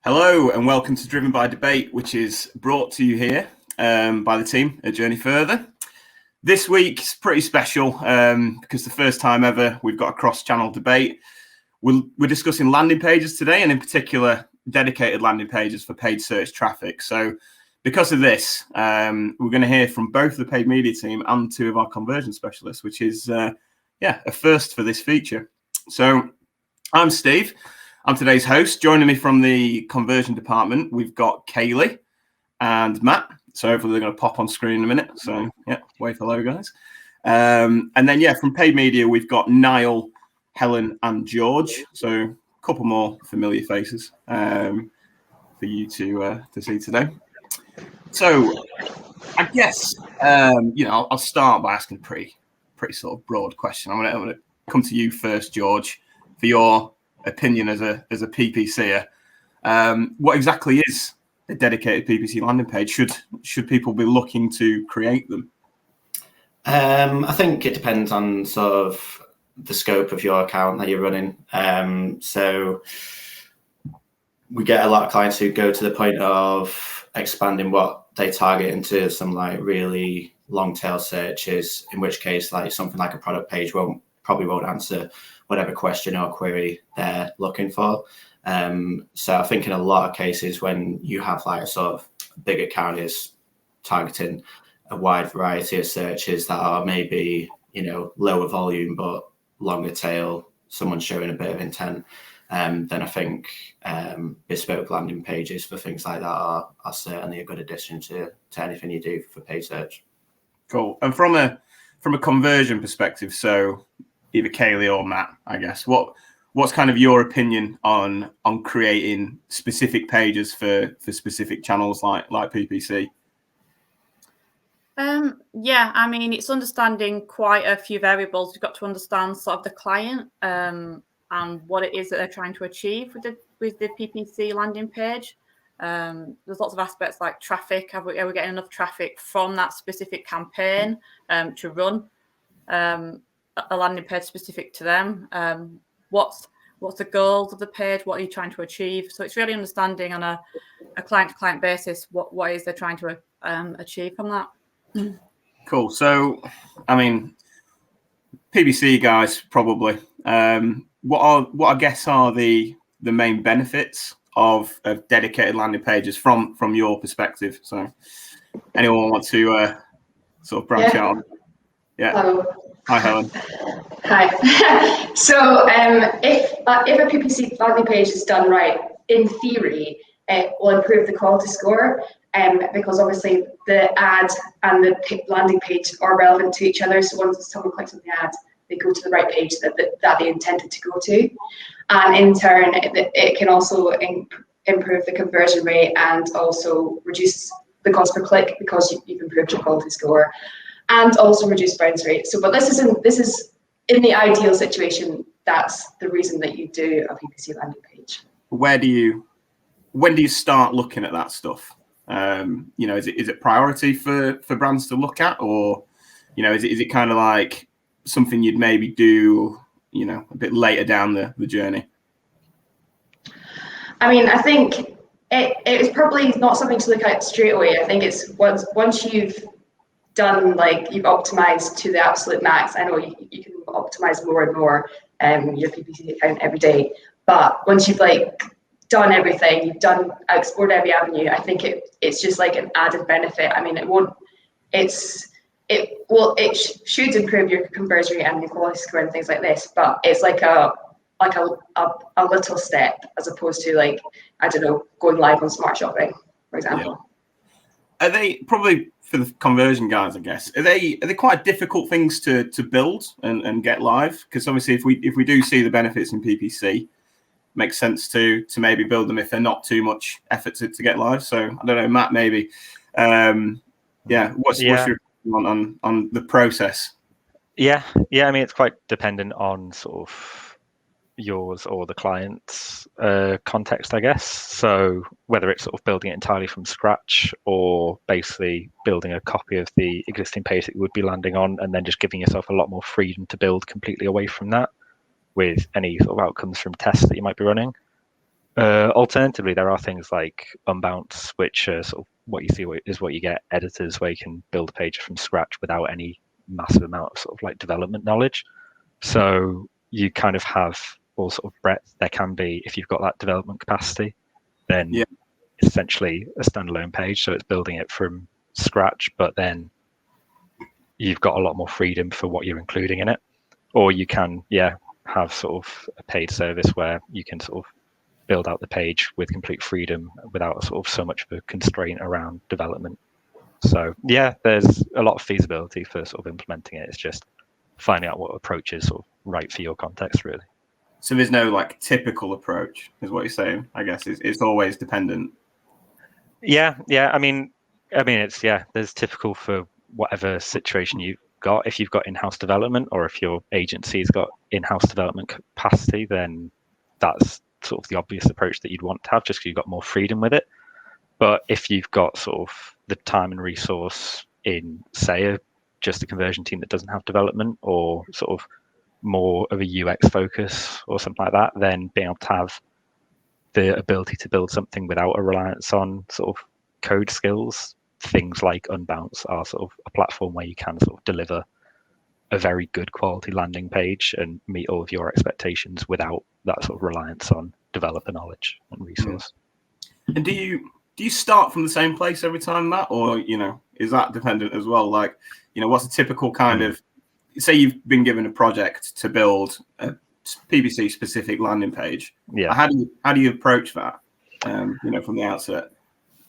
Hello and welcome to Driven by Debate, which is brought to you here by the team at Journey Further. This week is pretty special because the first time ever we've got a cross-channel debate. We're discussing landing pages today, and in particular, dedicated landing pages for paid search traffic. So because of this, we're going to hear from both the paid media team and two of our conversion specialists, which is a first for this feature. So I'm Steve. I'm today's host. Joining me from the conversion department, we've got Kayleigh and Matt. So hopefully they're going to pop on screen in a minute. So yeah, wave hello, guys. And then from paid media, we've got Nyall, Helen, and George. So a couple more familiar faces for you to see today. So I guess I'll start by asking a pretty sort of broad question. I'm going to come to you first, George, for your opinion as a PPCer. What exactly is a dedicated PPC landing page? Should people be looking to create them? I think it depends on sort of the scope of your account that you're running. So we get a lot of clients who go to the point of expanding what they target into some like really long tail searches, in which case like something like a product page probably won't answer whatever question or query they're looking for. So I think in a lot of cases when you have like a sort of big account is targeting a wide variety of searches that are maybe, lower volume, but longer tail, someone showing a bit of intent, then I think bespoke landing pages for things like that are certainly a good addition to anything you do for paid search. Cool. And from a conversion perspective, so either Kayleigh or Matt, I guess, what's kind of your opinion on creating specific pages for specific channels like PPC? It's understanding quite a few variables. You've got to understand sort of the client and what it is that they're trying to achieve with the PPC landing page. There's lots of aspects like traffic. Are we getting enough traffic from that specific campaign to run a landing page specific to them? What's the goals of the page? What are you trying to achieve? So it's really understanding on a client-to-client basis what is they're trying to achieve from that. Cool. So, I mean, PPC guys, probably. What I guess are the main benefits of dedicated landing pages from your perspective? So, anyone want to sort of branch out? Yeah. Hello. Hi, Helen. Hi. So if a PPC landing page is done right, in theory, it will improve the quality score because obviously the ad and the landing page are relevant to each other. So once someone clicks on the ad, they go to the right page that they intended to go to. And in turn, it can also improve the conversion rate and also reduce the cost per click because you've improved your quality score, and also reduce bounce rate. So, but this is in the ideal situation. That's the reason that you do a PPC landing page. When do you start looking at that stuff? Is it priority for brands to look at, or is it kind of like something you'd maybe do a bit later down the journey? I mean, I think it is probably not something to look at straight away. I think it's once you've done, like, you've optimized to the absolute max. I know you can optimize more and more your PPC account every day, but once you've like done everything, you've explored every avenue, I think it's just like an added benefit. I mean, it should improve your conversion rate and your quality score and things like this, but it's like a little step as opposed to, like, I don't know, going live on Smart Shopping, for example. Yeah. Are they, probably for the conversion guys, I guess, are they quite difficult things to build and get live? Because obviously if we do see the benefits in PPC, makes sense to maybe build them if they're not too much effort to get live. So I don't know, Matt, maybe what's your opinion on the process? I mean, it's quite dependent on sort of yours or the client's context, I guess. So whether it's sort of building it entirely from scratch or basically building a copy of the existing page that you would be landing on and then just giving yourself a lot more freedom to build completely away from that with any sort of outcomes from tests that you might be running. Alternatively, there are things like Unbounce, which are sort of what you see is what you get editors, where you can build a page from scratch without any massive amount of sort of like development knowledge. So you kind of have all sort of breadth. There can be, if you've got that development capacity, then it's essentially a standalone page. So it's building it from scratch, but then you've got a lot more freedom for what you're including in it. Or you can, have sort of a paid service where you can sort of build out the page with complete freedom without sort of so much of a constraint around development. So there's a lot of feasibility for sort of implementing it. It's just finding out what approach is sort of right for your context, really. So there's no like typical approach, is what you're saying. I guess it's always dependent. Yeah. I mean, it's there's typical for whatever situation you've got. If you've got in-house development, or if your agency's got in-house development capacity, then that's sort of the obvious approach that you'd want to have, just because you've got more freedom with it. But if you've got sort of the time and resource in, say, just a conversion team that doesn't have development, or sort of more of a UX focus or something like that, then being able to have the ability to build something without a reliance on sort of code skills, things like Unbounce are sort of a platform where you can sort of deliver a very good quality landing page and meet all of your expectations without that sort of reliance on developer knowledge and resource. And do you start from the same place every time, Matt, or is that dependent as well? Like, what's a typical kind of, say you've been given a project to build a PPC specific landing page. Yeah. How do you approach that? From the outset.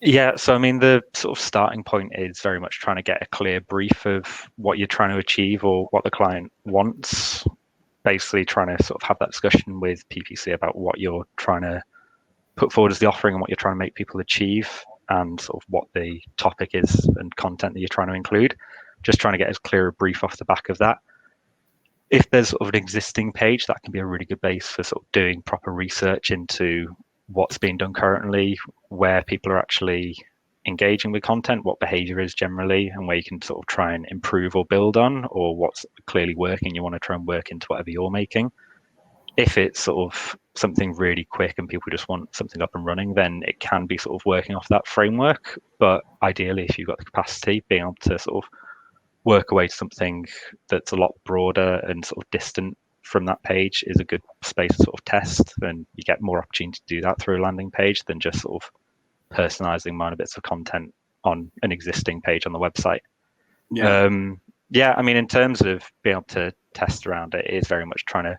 Yeah, so I mean, the sort of starting point is very much trying to get a clear brief of what you're trying to achieve or what the client wants. Basically, trying to sort of have that discussion with PPC about what you're trying to put forward as the offering and what you're trying to make people achieve, and sort of what the topic is and content that you're trying to include. Just trying to get as clear a brief off the back of that. If there's sort of an existing page, that can be a really good base for sort of doing proper research into what's being done currently, where people are actually engaging with content, what behavior is generally, and where you can sort of try and improve or build on, or what's clearly working, you want to try and work into whatever you're making. If it's sort of something really quick and people just want something up and running, then it can be sort of working off that framework. But ideally, if you've got the capacity, being able to sort of work away to something that's a lot broader and sort of distant from that page is a good space to sort of test, and you get more opportunity to do that through a landing page than just sort of personalizing minor bits of content on an existing page on the website. I mean, in terms of being able to test around it, it is very much trying to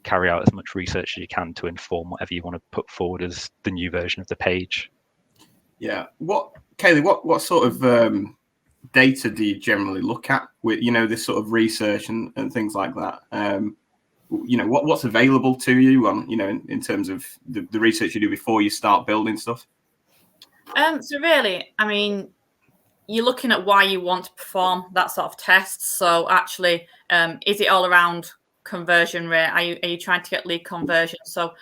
carry out as much research as you can to inform whatever you want to put forward as the new version of the page. Kayleigh, what sort of data do you generally look at with this sort of research and things like that? What's available to you on in terms of the research you do before you start building stuff? So really, I mean, you're looking at why you want to perform that sort of test. So actually, is it all around conversion rate? Are you trying to get lead conversion? So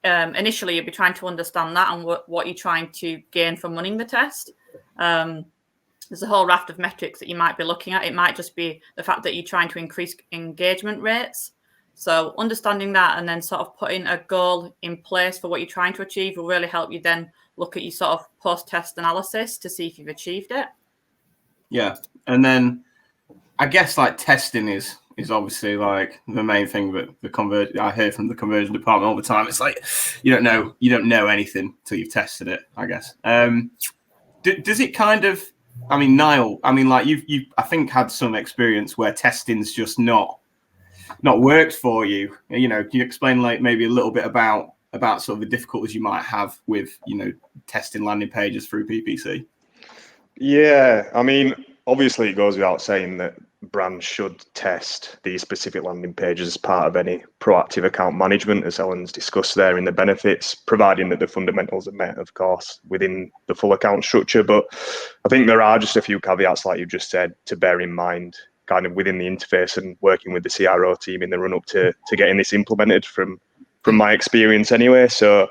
initially, you'll be trying to understand that and what you're trying to gain from running the test. There's a whole raft of metrics that you might be looking at. It might just be the fact that you're trying to increase engagement rates. So understanding that and then sort of putting a goal in place for what you're trying to achieve will really help you then look at your sort of post-test analysis to see if you've achieved it. Yeah. And then I guess like testing is obviously like the main thing that I hear from the conversion department all the time. It's like you don't know anything till you've tested it, I guess. Does it kind of, I mean, Nyall, I mean, like you've I think had some experience where testing's just not worked for you. Can you explain like maybe a little bit about sort of the difficulties you might have with testing landing pages through PPC? Yeah, I mean, obviously it goes without saying that brands should test these specific landing pages as part of any proactive account management, as Helen's discussed there in the benefits, providing that the fundamentals are met, of course, within the full account structure. But I think there are just a few caveats, like you just said, to bear in mind kind of within the interface and working with the CRO team in the run up to getting this implemented from my experience anyway. So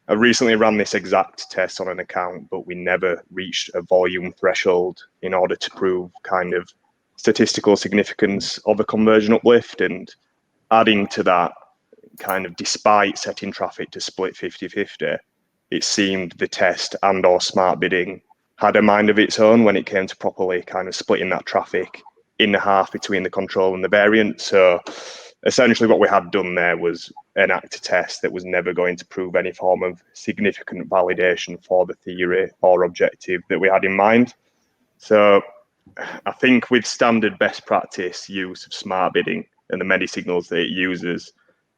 I recently ran this exact test on an account, but we never reached a volume threshold in order to prove kind of statistical significance of a conversion uplift. And adding to that, kind of despite setting traffic to split 50-50, it seemed the test and or smart bidding had a mind of its own when it came to properly kind of splitting that traffic in half between the control and the variant. So essentially what we had done there was enact a test that was never going to prove any form of significant validation for the theory or objective that we had in mind. So I think with standard best practice use of smart bidding and the many signals that it uses,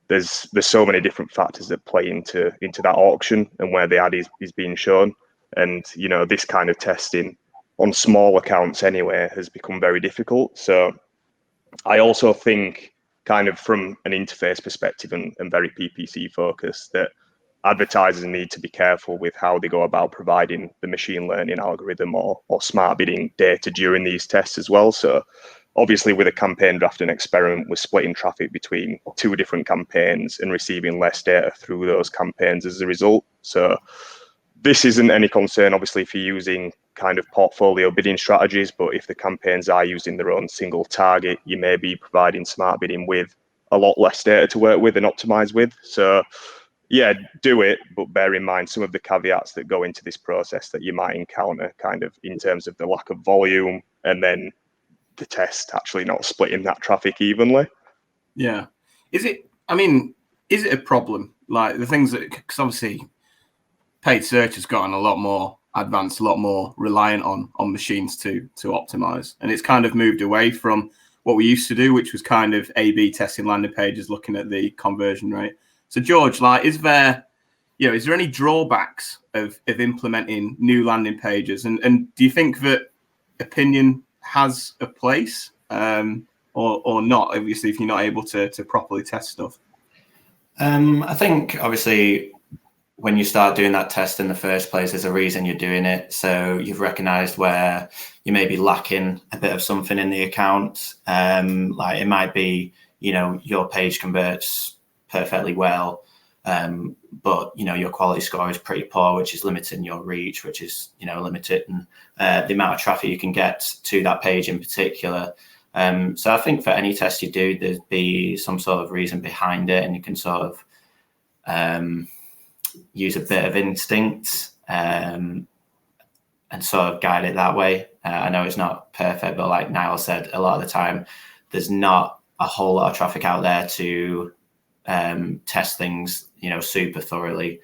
there's so many different factors that play into that auction and where the ad is being shown. And, you know, this kind of testing on small accounts anyway has become very difficult. So I also think kind of from an interface perspective and very PPC focused, that advertisers need to be careful with how they go about providing the machine learning algorithm or smart bidding data during these tests as well. So obviously with a campaign drafting experiment, we're splitting traffic between two different campaigns and receiving less data through those campaigns as a result. So this isn't any concern, obviously, if you're using kind of portfolio bidding strategies, but if the campaigns are using their own single target, you may be providing smart bidding with a lot less data to work with and optimize with. So yeah, do it, but bear in mind some of the caveats that go into this process that you might encounter kind of in terms of the lack of volume and then the test actually not splitting that traffic evenly. Yeah. Is it a problem? Like the things that, because obviously paid search has gotten a lot more advanced, a lot more reliant on machines to optimize. And it's kind of moved away from what we used to do, which was kind of A/B testing landing pages, looking at the conversion rate. So George, like, is there any drawbacks of implementing new landing pages? And do you think that opinion has a place or not? Obviously, if you're not able to properly test stuff. I think obviously when you start doing that test in the first place, there's a reason you're doing it. So you've recognized where you may be lacking a bit of something in the account. Like it might be, your page converts perfectly well, but your quality score is pretty poor, which is limiting your reach, which is limiting the amount of traffic you can get to that page in particular. So I think for any test you do, there'd be some sort of reason behind it, and you can sort of use a bit of instinct and sort of guide it that way. I know it's not perfect, but like Nyall said, a lot of the time there's not a whole lot of traffic out there to test things super thoroughly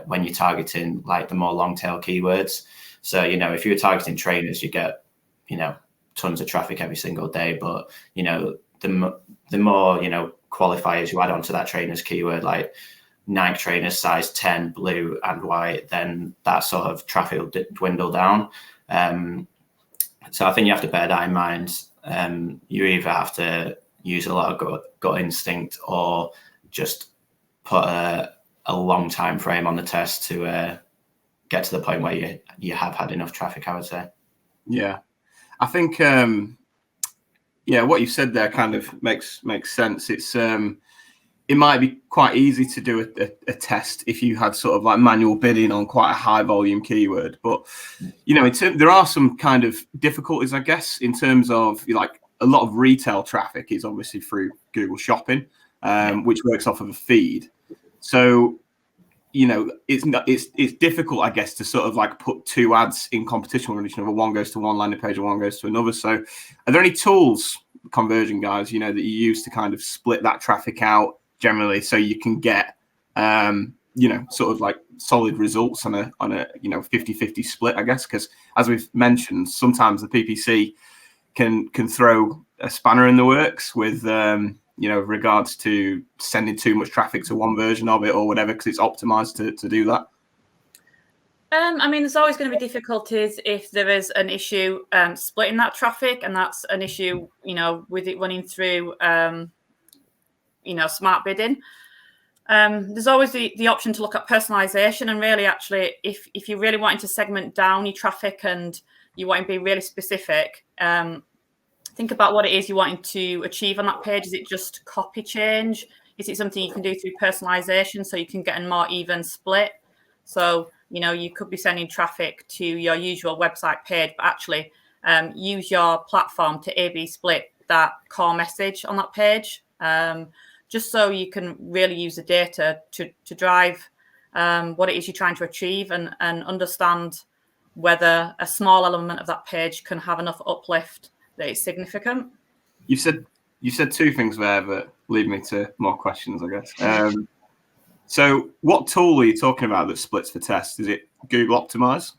when you're targeting like the more long tail keywords. So if you're targeting trainers, you get tons of traffic every single day, but the more qualifiers you add onto that trainers keyword, like Nike trainers size 10 blue and white, then that sort of traffic will dwindle down. So I think you have to bear that in mind. You either have to use a lot of gut instinct or just put a long time frame on the test to get to the point where you have had enough traffic, I would say. Yeah, I think what you said there kind of makes sense. It's it might be quite easy to do a test if you had sort of like manual bidding on quite a high volume keyword, but there are some kind of difficulties, I guess, in terms of like a lot of retail traffic is obviously through Google Shopping, which works off of a feed. So it's difficult, I guess, to sort of like put two ads in competition with each other. One goes to one landing page and one goes to another. So are there any tools, conversion guys, that you use to kind of split that traffic out generally so you can get sort of like solid results on a 50-50 split, I guess? Because as we've mentioned, sometimes the PPC can throw a spanner in the works with regards to sending too much traffic to one version of it or whatever, because it's optimized to do that. There's always going to be difficulties if there is an issue splitting that traffic, and that's an issue, with it running through, smart bidding. There's always the option to look at personalization, and really, actually, if you're really wanting to segment down your traffic and you want to be really specific, think about what it is you're wanting to achieve on that page. Is it just copy change? Is it something you can do through personalization so you can get a more even split? So, you could be sending traffic to your usual website page, but actually use your platform to A/B split that core message on that page. just so you can really use the data to drive what it is you're trying to achieve and understand whether a small element of that page can have enough uplift that it's significant. You said two things there that lead me to more questions, I guess. So what tool are you talking about that splits the test? Is it Google Optimise?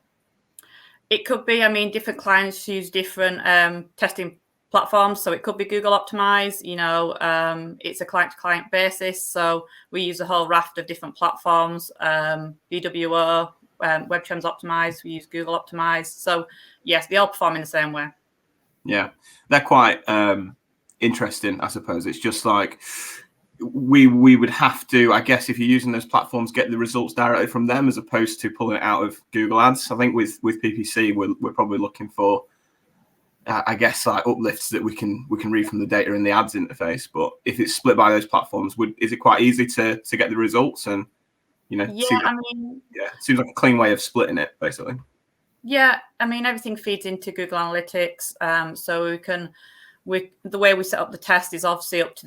It could be. I mean, different clients use different testing platforms. So it could be Google Optimise. It's a client-to-client basis. So we use a whole raft of different platforms. BWO, WebTrends Optimise. We use Google Optimise. So yes, they all perform in the same way. Yeah, they're quite interesting, I suppose. It's just like we would have to, I guess, if you're using those platforms, get the results directly from them as opposed to pulling it out of Google Ads. I think with PPC, we're probably looking for, I guess, like uplifts that we can read from the data in the ads interface. But if it's split by those platforms, is it quite easy to get the results? And it seems like a clean way of splitting it, basically. Yeah, I mean, everything feeds into Google Analytics, so the way we set up the test is obviously up to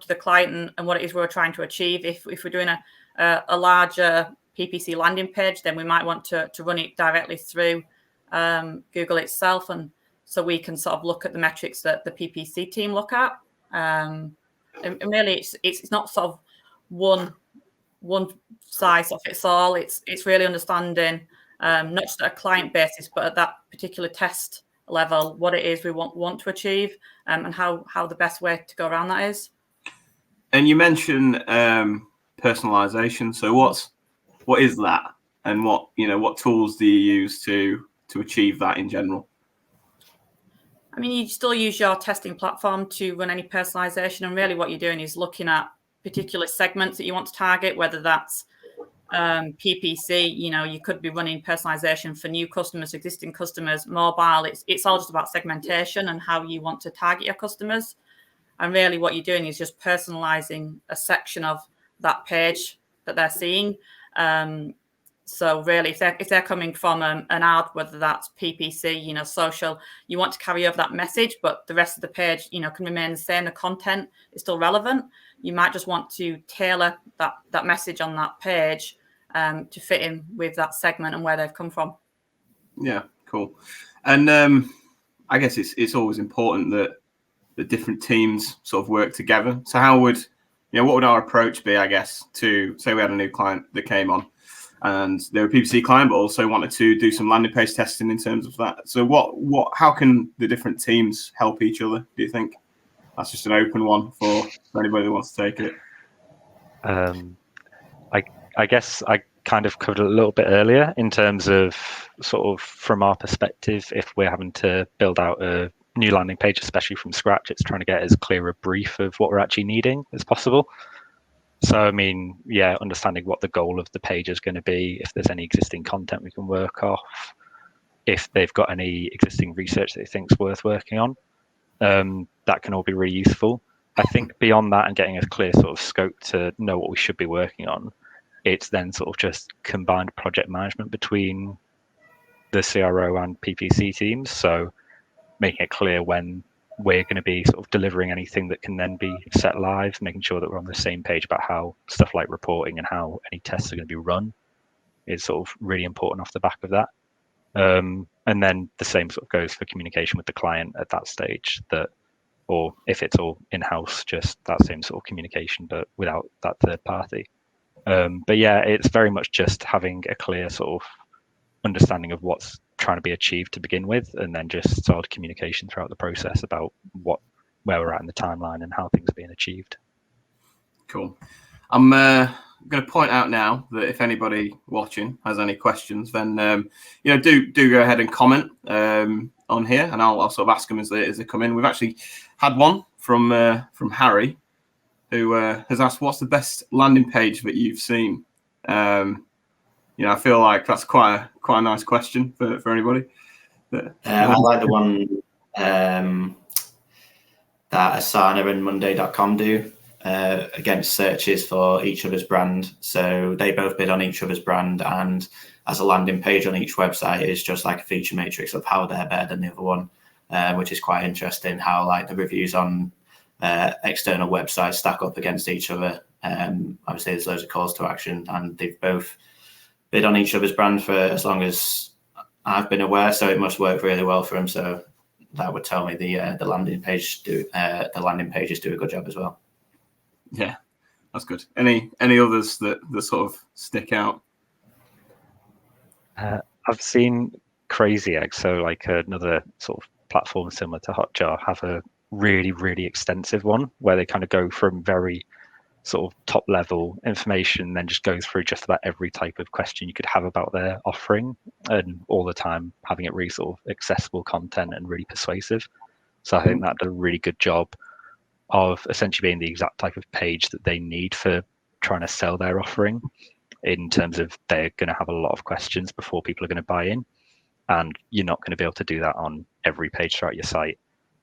the client and what it is we're trying to achieve. If we're doing a larger PPC landing page, then we might want to run it directly through Google itself, and so we can sort of look at the metrics that the PPC team look at. And really, it's not sort of one size fits all. It's really understanding not just at a client basis, but at that particular test level, what it is we want to achieve, and how the best way to go around that is. And you mentioned personalization. So what is that, and what tools do you use to achieve that in general? I mean, you still use your testing platform to run any personalization, and really what you're doing is looking at particular segments that you want to target, whether that's PPC, you could be running personalization for new customers, existing customers, mobile. It's all just about segmentation and how you want to target your customers. And really what you're doing is just personalizing a section of that page that they're seeing. So really, if they're coming from an ad, whether that's PPC, social, you want to carry over that message, but the rest of the page, can remain the same. The content is still relevant. You might just want to tailor that message on that page to fit in with that segment and where they've come from. Yeah, cool. And I guess it's always important that the different teams sort of work together. So what would our approach be, I guess, to say we had a new client that came on and they were a PPC client, but also wanted to do some landing page testing in terms of that. So how can the different teams help each other, do you think? That's just an open one for anybody who wants to take it. I guess I kind of covered it a little bit earlier in terms of sort of from our perspective, if we're having to build out a new landing page, especially from scratch, it's trying to get as clear a brief of what we're actually needing as possible. So, I mean, yeah, understanding what the goal of the page is going to be, if there's any existing content we can work off, if they've got any existing research that they think is worth working on, that can all be really useful. I think beyond that and getting a clear sort of scope to know what we should be working on, it's then sort of just combined project management between the CRO and PPC teams. So making it clear when we're going to be sort of delivering anything that can then be set live, making sure that we're on the same page about how stuff like reporting and how any tests are going to be run is sort of really important off the back of that. And then the same sort of goes for communication with the client at that stage, or if it's all in-house, just that same sort of communication, but without that third party. But yeah, it's very much just having a clear sort of understanding of what's trying to be achieved to begin with, and then just sort of communication throughout the process about where we're at in the timeline and how things are being achieved. Cool. I'm going to point out now that if anybody watching has any questions, then do go ahead and comment on here, and I'll sort of ask them as they come in. We've actually had one from Harry, who has asked, "What's the best landing page that you've seen?" I feel like that's quite a nice question for anybody. I like the one that Asana and Monday.com do against searches for each other's brand. So they both bid on each other's brand, and as a landing page on each website is just like a feature matrix of how they're better than the other one, which is quite interesting. How like the reviews on external websites stack up against each other. Obviously, there's loads of calls to action, and they've both bid on each other's brand for as long as I've been aware. So it must work really well for them. So that would tell me the landing pages do a good job as well. Yeah, that's good. Any others that sort of stick out? I've seen Crazy Egg, so like another sort of platform similar to Hotjar, have a really, really extensive one where they kind of go from very sort of top level information, then just go through just about every type of question you could have about their offering, and all the time having it really sort of accessible content and really persuasive. So I think that does a really good job of essentially being the exact type of page that they need for trying to sell their offering, in terms of they're going to have a lot of questions before people are going to buy in, and you're not going to be able to do that on every page throughout your site.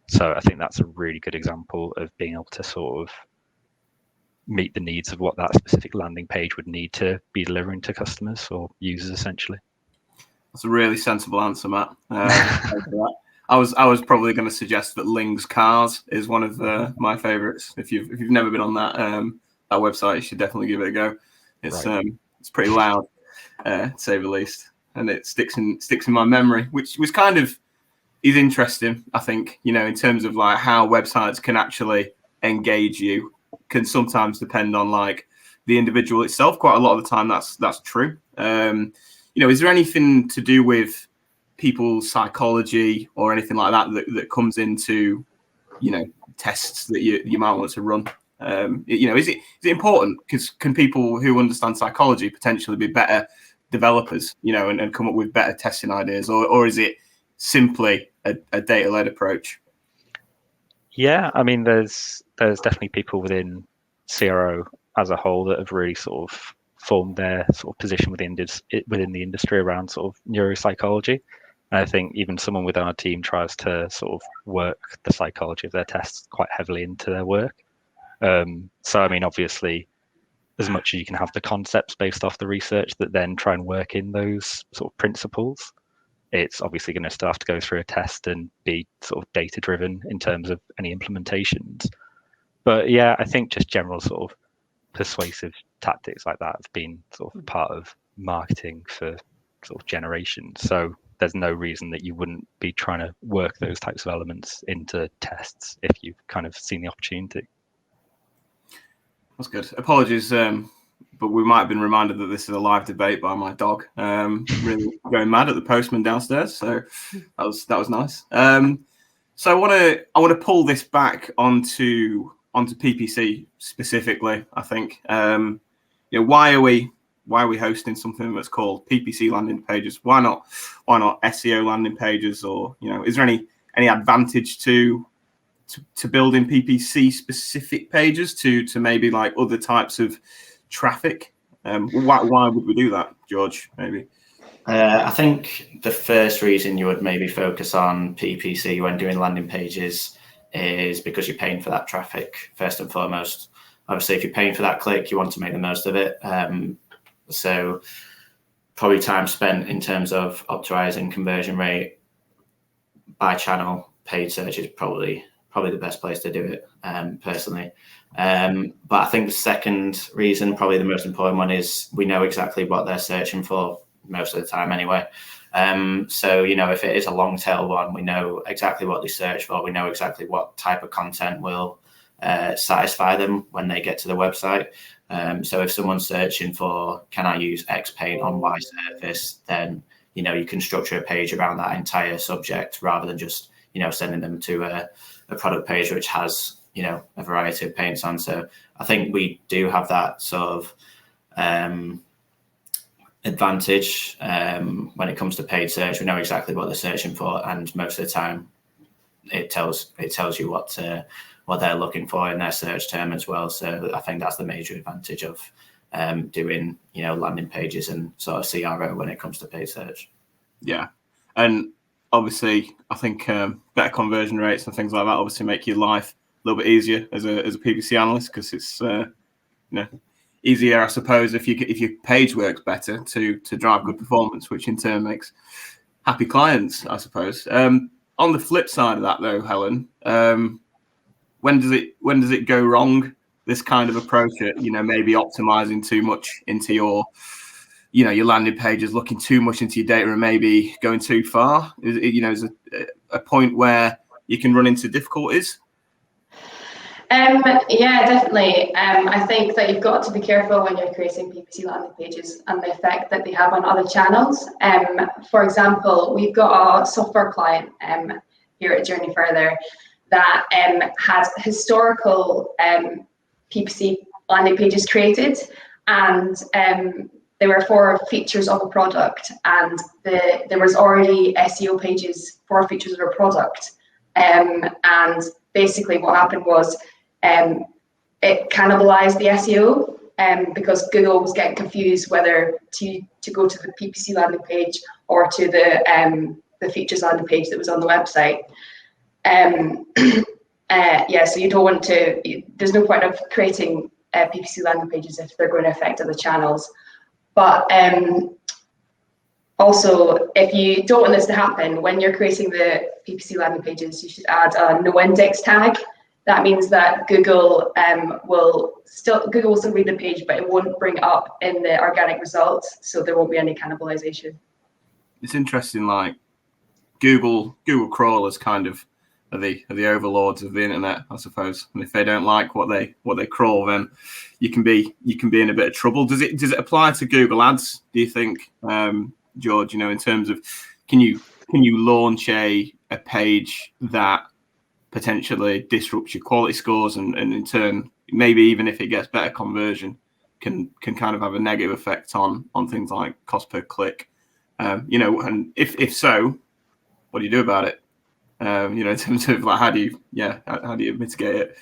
So I think that's a really good example of being able to sort of meet the needs of what that specific landing page would need to be delivering to customers or users, essentially. That's a really sensible answer, Matt. I was probably going to suggest that Ling's Cars is one of my favourites. If you've never been on that website, you should definitely give it a go. It's Right. It's pretty loud, to say the least, and it sticks in my memory, which was kind of is interesting. I think, in terms of like how websites can actually engage you can sometimes depend on like the individual itself. Quite a lot of the time, that's true. Is there anything to do with people's psychology or anything like that comes into tests that you might want to run? Is it important? Because can people who understand psychology potentially be better developers, and come up with better testing ideas, or is it simply a data-led approach? Yeah, I mean, there's definitely people within CRO as a whole that have really sort of formed their sort of position within the industry around sort of neuropsychology. And I think even someone within our team tries to sort of work the psychology of their tests quite heavily into their work. So, I mean, obviously, as much as you can have the concepts based off the research that then try and work in those sort of principles, it's obviously going to still have to go through a test and be sort of data driven in terms of any implementations. But yeah, I think just general sort of persuasive tactics like that have been sort of part of marketing for sort of generations. So there's no reason that you wouldn't be trying to work those types of elements into tests if you've kind of seen the opportunity. That's good. Apologies, but we might have been reminded that this is a live debate by my dog, really going mad at the postman downstairs. So that was nice. So I want to pull this back onto PPC specifically. I think why are we hosting something that's called PPC landing pages? Why not SEO landing pages? Or is there any advantage to building PPC specific pages to maybe like other types of traffic? Why would we do that, George? Maybe. I think the first reason you would maybe focus on PPC when doing landing pages is because you're paying for that traffic first and foremost. Obviously, if you're paying for that click, you want to make the most of it. So probably time spent in terms of optimizing conversion rate by channel, paid search is probably the best place to do it, personally. But I think the second reason, probably the most important one, is we know exactly what they're searching for most of the time anyway. So, if it is a long tail one, we know exactly what they search for. We know exactly what type of content will satisfy them when they get to the website. So if someone's searching for, can I use X paint on Y surface, then, you can structure a page around that entire subject rather than just, sending them to a product page which has, a variety of paints on. So I think we do have that sort of advantage when it comes to paid search. We know exactly what they're searching for, and most of the time it tells you what they're looking for in their search term as well. So I think that's the major advantage of doing landing pages and sort of CRO when it comes to paid search. Yeah, and obviously I think better conversion rates and things like that obviously make your life a little bit easier as a PPC analyst, because it's easier, I suppose, if your page works better to drive good performance, which in turn makes happy clients, I suppose. On the flip side of that, though, Helen, when does it go wrong? This kind of approach at, maybe optimizing too much into your, your landing pages, looking too much into your data and maybe going too far? Is a point where you can run into difficulties? Yeah, definitely. I think that you've got to be careful when you're creating PPC landing pages and the effect that they have on other channels. For example, we've got a software client here at Journey Further that has historical PPC landing pages created, and they were for features of a product, and there was already SEO pages for features of a product, and basically what happened was it cannibalized the SEO because Google was getting confused whether to go to the PPC landing page or to the features landing page that was on the website. So you don't want to, there's no point of creating PPC landing pages if they're going to affect other channels. But also, if you don't want this to happen, when you're creating the PPC landing pages, you should add a no index tag. That means that Google will still read the page, but it won't bring up in the organic results, so there won't be any cannibalization. It's interesting, like Google crawlers kind of are the overlords of the internet, I suppose. And if they don't like what they crawl, then you can be in a bit of trouble. Does it apply to Google Ads, do you think, George? In terms of can you launch a page that potentially disrupts your quality scores and in turn, maybe even if it gets better conversion, can kind of have a negative effect on things like cost per click? And if so, what do you do about it? In terms of like how do you mitigate it?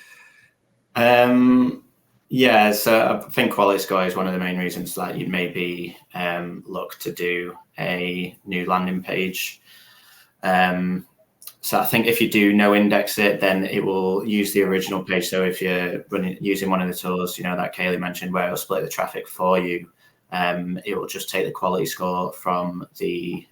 So I think quality score is one of the main reasons that you'd maybe look to do a new landing page. So I think if you do no index it, then it will use the original page. So if you're using one of the tools, that Kayleigh mentioned, where it'll split the traffic for you, it will just take the quality score from the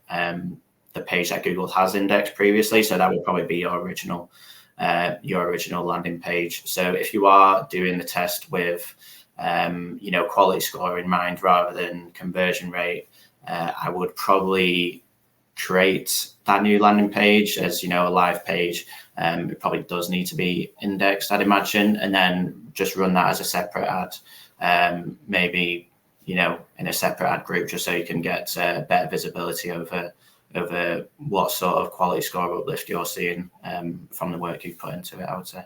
page that Google has indexed previously. So that would probably be your original landing page. So if you are doing the test with quality score in mind rather than conversion rate, I would probably create that new landing page as a live page. It probably does need to be indexed, I'd imagine, and then just run that as a separate ad, maybe in a separate ad group, just so you can get better visibility over what sort of quality score uplift you're seeing from the work you've put into it, I would say.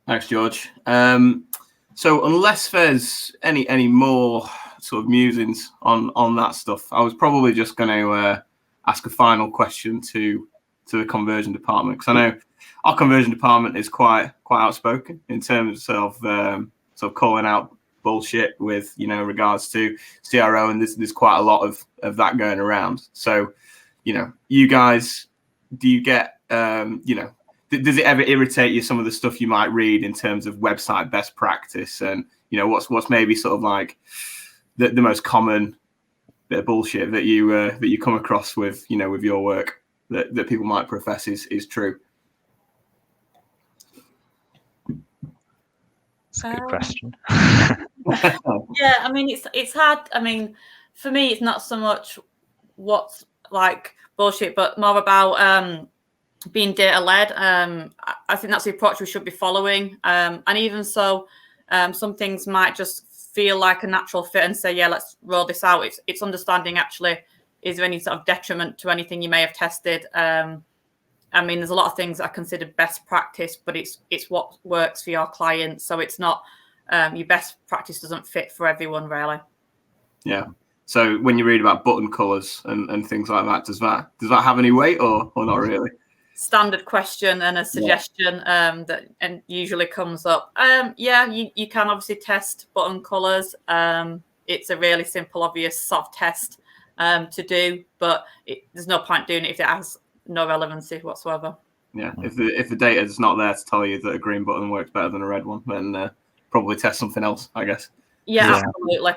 Thanks, George. So unless there's any more sort of musings on that stuff, I was probably just going to ask a final question to the conversion department, because I know our conversion department is quite outspoken in terms of sort of calling out bullshit with regards to CRO, and there's quite a lot of that going around. So you guys, do you get does it ever irritate you, some of the stuff you might read in terms of website best practice, and what's maybe sort of like the most common bit of bullshit that you come across with with your work that people might profess is true? That's a good question. Yeah, I mean it's hard. I mean, for me, it's not so much what's like bullshit, but more about being data led. I think that's the approach we should be following. And even so, some things might just feel like a natural fit and say, yeah, let's roll this out. It's understanding actually, is there any sort of detriment to anything you may have tested? I mean, there's a lot of things that are considered best practice, but it's what works for your client. So it's not your best practice doesn't fit for everyone, really. Yeah. So when you read about button colours and things like that, does that have any weight or not really? Standard question and a suggestion that and usually comes up. You can obviously test button colours. It's a really simple, obvious sort of test to do, but there's no point doing it if it has no relevancy whatsoever. Yeah, if the data is not there to tell you that a green button works better than a red one, then probably test something else, I guess. Yeah, absolutely.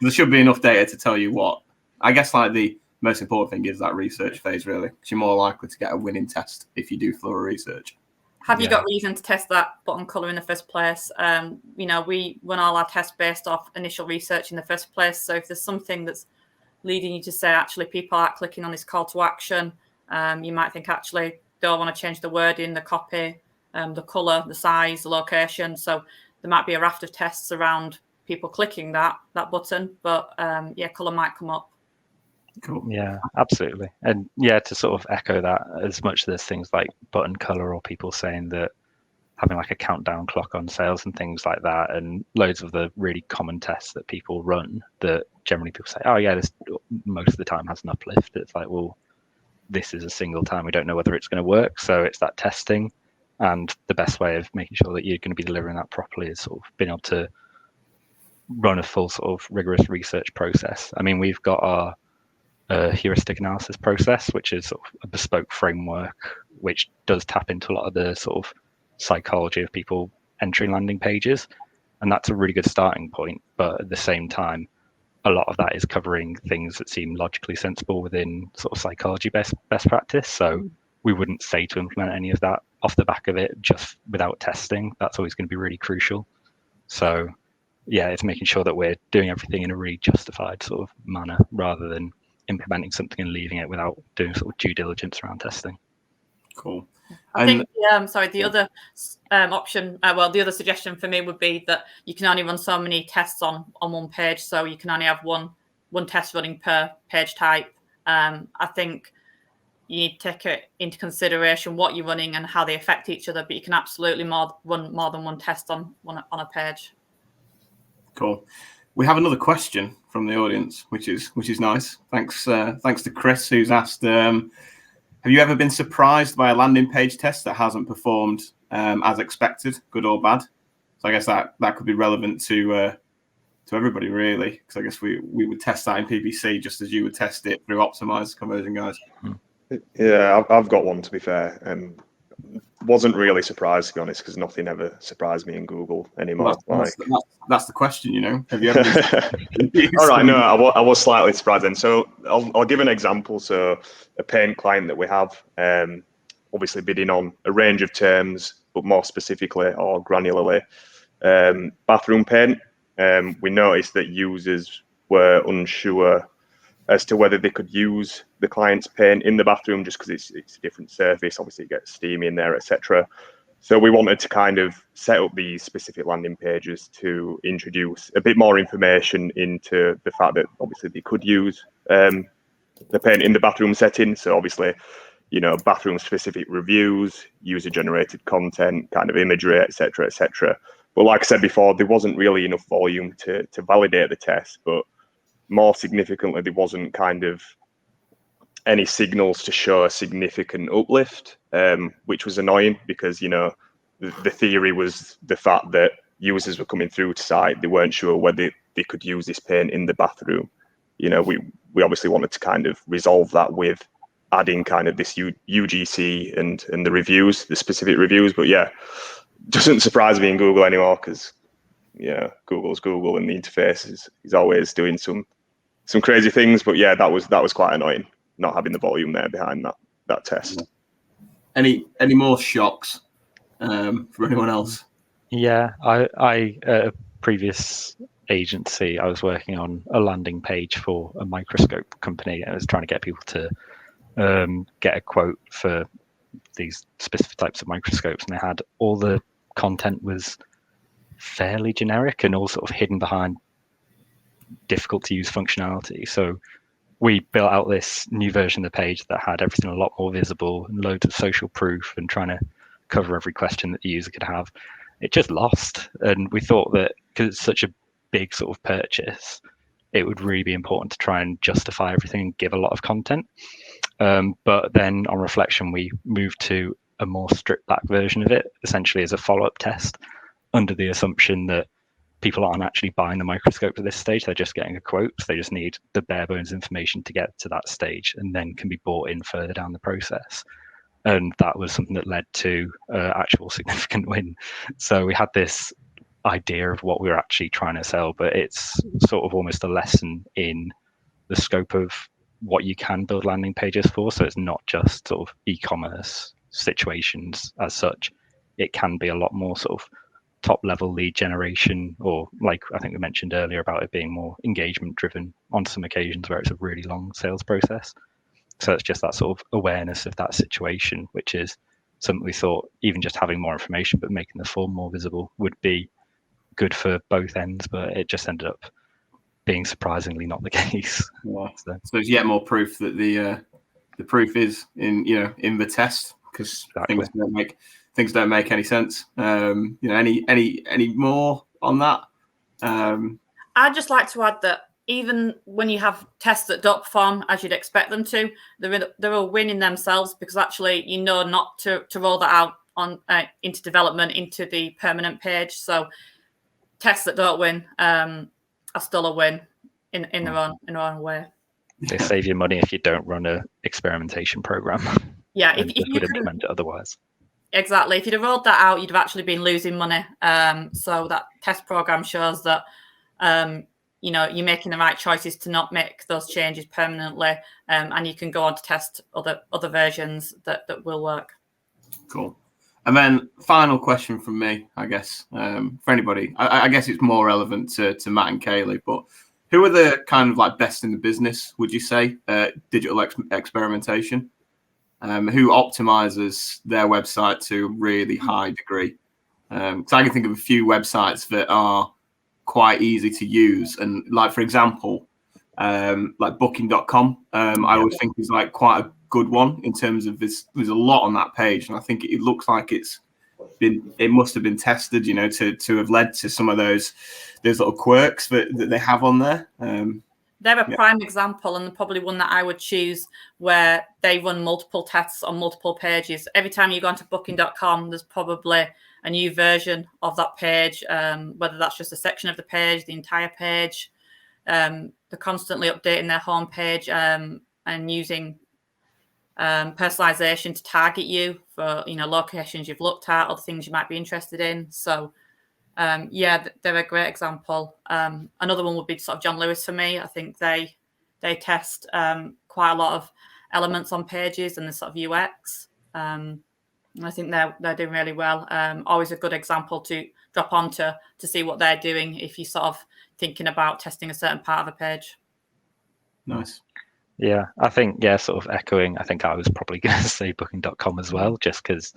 There should be enough data to tell you what. I guess like the most important thing is that research phase, really, because you're more likely to get a winning test if you do thorough research. Have you got reason to test that button color in the first place? We run all our tests based off initial research in the first place. So if there's something that's leading you to say, actually, people are clicking on this call to action, you might think, actually, do I want to change the wording, the copy, the color, the size, the location? So there might be a raft of tests around people clicking that button, but color might come up. Cool. Yeah, absolutely. And yeah, to sort of echo that, as much as there's things like button color or people saying that having like a countdown clock on sales and things like that, and loads of the really common tests that people run that generally people say, oh yeah, this most of the time has an uplift. It's like, well, this is a single time. We don't know whether it's going to work. So it's that testing. And the best way of making sure that you're going to be delivering that properly is sort of being able to run a full sort of rigorous research process. I mean, we've got our heuristic analysis process, which is sort of a bespoke framework, which does tap into a lot of the sort of psychology of people entering landing pages. And that's a really good starting point. But at the same time, a lot of that is covering things that seem logically sensible within sort of psychology best practice. So we wouldn't say to implement any of that off the back of it just without testing. That's always going to be really crucial. So yeah, it's making sure that we're doing everything in a really justified sort of manner rather than implementing something and leaving it without doing sort of due diligence around testing. Cool. I think the other option, the other suggestion for me would be that you can only run so many tests on one page, so you can only have one test running per page type. I think you need to take it into consideration what you're running and how they affect each other, but you can absolutely run more than one test on a page. Cool. We have another question from the audience, which is nice. Thanks to Chris, who's asked, have you ever been surprised by a landing page test that hasn't performed as expected, good or bad? So I guess that could be relevant to everybody, really, because I guess we would test that in PPC just as you would test it through optimise conversion guides. Yeah, I've got one, to be fair. Wasn't really surprised, to be honest, because nothing ever surprised me in Google anymore. That's the question, you know. Have you ever been All right, no, I was slightly surprised then. So I'll give an example. So a paying client that we have, obviously bidding on a range of terms, but more specifically or granularly, bathroom paint. We noticed that users were unsure as to whether they could use the client's paint in the bathroom just because it's a different surface. Obviously, it gets steamy in there, etc. So we wanted to kind of set up these specific landing pages to introduce a bit more information into the fact that obviously they could use the paint in the bathroom setting. So obviously, you know, bathroom specific reviews, user generated content, kind of imagery, etc., etc. But like I said before, there wasn't really enough volume to validate the test. But more significantly, there wasn't kind of any signals to show a significant uplift, which was annoying because, you know, the theory was the fact that users were coming through to site, they weren't sure whether they could use this paint in the bathroom. You know, we obviously wanted to kind of resolve that with adding kind of this UGC and the reviews, the specific reviews. But yeah, doesn't surprise me in Google anymore because, yeah, Google's Google and the interface is always doing some crazy things. But yeah, that was quite annoying not having the volume there behind that test. Any more shocks for anyone else? Yeah, I at a previous agency, I was working on a landing page for a microscope company. I was trying to get people to get a quote for these specific types of microscopes, and they had all the content was fairly generic and all sort of hidden behind difficult to use functionality. So we built out this new version of the page that had everything a lot more visible and loads of social proof and trying to cover every question that the user could have. It just lost. And we thought that because it's such a big sort of purchase, it would really be important to try and justify everything and give a lot of content. But then on reflection, we moved to a more stripped back version of it, essentially as a follow-up test, under the assumption that people aren't actually buying the microscope at this stage. They're just getting a quote. So they just need the bare bones information to get to that stage and then can be bought in further down the process. And that was something that led to actual significant win. So we had this idea of what we were actually trying to sell, but it's sort of almost a lesson in the scope of what you can build landing pages for. So it's not just sort of e-commerce situations as such. it can be a lot more sort of top level lead generation, or like I think we mentioned earlier about it being more engagement driven on some occasions where it's a really long sales process. So it's just that sort of awareness of that situation, which is something we thought even just having more information but making the form more visible would be good for both ends, but it just ended up being surprisingly not the case. Yeah. So there's yet more proof that the proof is in the test, because Exactly. things don't make any sense. Any more on that? I'd just like to add that even when you have tests that don't perform as you'd expect them to, they're a win in themselves, because actually not to roll that out on into development, into the permanent page. So tests that don't win are still a win in their own way. They save you money if you don't run a experimentation program. Yeah, if you would implement it otherwise. Exactly. If you'd have rolled that out, you'd have actually been losing money. So that test program shows that you're making the right choices to not make those changes permanently, and you can go on to test other versions that will work. Cool. And then final question from me, I guess, for anybody. I guess it's more relevant to Matt and Kayleigh, but who are the kind of like best in the business, would you say, digital experimentation? Who optimizes their website to a really high degree? Because I can think of a few websites that are quite easy to use, and like, for example, like booking.com, I always think is like quite a good one in terms of there's a lot on that page, and I think it looks like it must have been tested, to have led to some of those little quirks that they have on there. They're a prime example, and probably one that I would choose, where they run multiple tests on multiple pages. Every time you go onto booking.com, there's probably a new version of that page, whether that's just a section of the page, the entire page. They're constantly updating their homepage and using personalization to target you for locations you've looked at, other things you might be interested in. So they're a great example. Another one would be sort of John Lewis for me. I think they test quite a lot of elements on pages and the sort of UX. I think they're doing really well. Always a good example to drop onto to see what they're doing if you're sort of thinking about testing a certain part of a page. Nice. Yeah, I think, sort of echoing, I think I was probably going to say booking.com as well, just because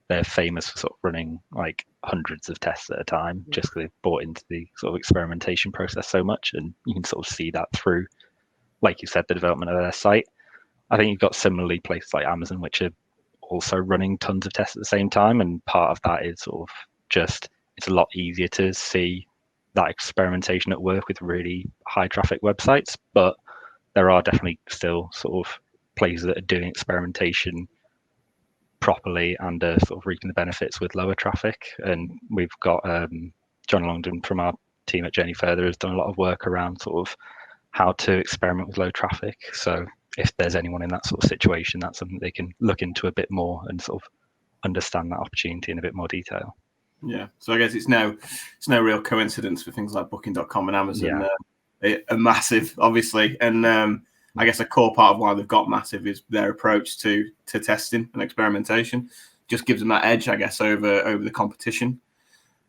they're famous for sort of running like hundreds of tests at a time, just because they've bought into the sort of experimentation process so much, and you can sort of see that through, like you said, the development of their site. I think you've got similarly places like Amazon, which are also running tons of tests at the same time, and part of that is sort of just it's a lot easier to see that experimentation at work with really high traffic websites, but there are definitely still sort of places that are doing experimentation properly and are sort of reaping the benefits with lower traffic. And we've got John Longdon from our team at Journey Further has done a lot of work around sort of how to experiment with low traffic. So if there's anyone in that sort of situation, that's something they can look into a bit more and sort of understand that opportunity in a bit more detail. Yeah, so I guess it's no real coincidence for things like booking.com and Amazon are massive, obviously, and I guess a core part of why they've got massive is their approach to testing and experimentation. Just gives them that edge, I guess, over the competition.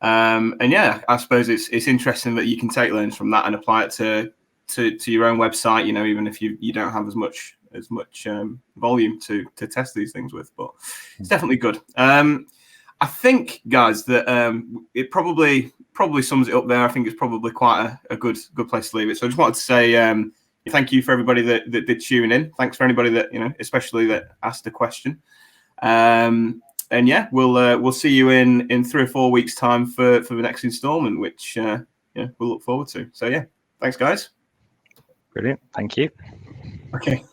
And I suppose it's interesting that you can take learnings from that and apply it to your own website. Even if you don't have as much volume to test these things with, but it's definitely good. I think, guys, that it probably sums it up there. I think it's probably quite a good place to leave it. So I just wanted to say thank you for everybody that did tune in. Thanks for anybody that especially that asked a question. And we'll see you in 3 or 4 weeks' time for the next instalment, which we'll look forward to. So thanks, guys. Brilliant. Thank you. Okay.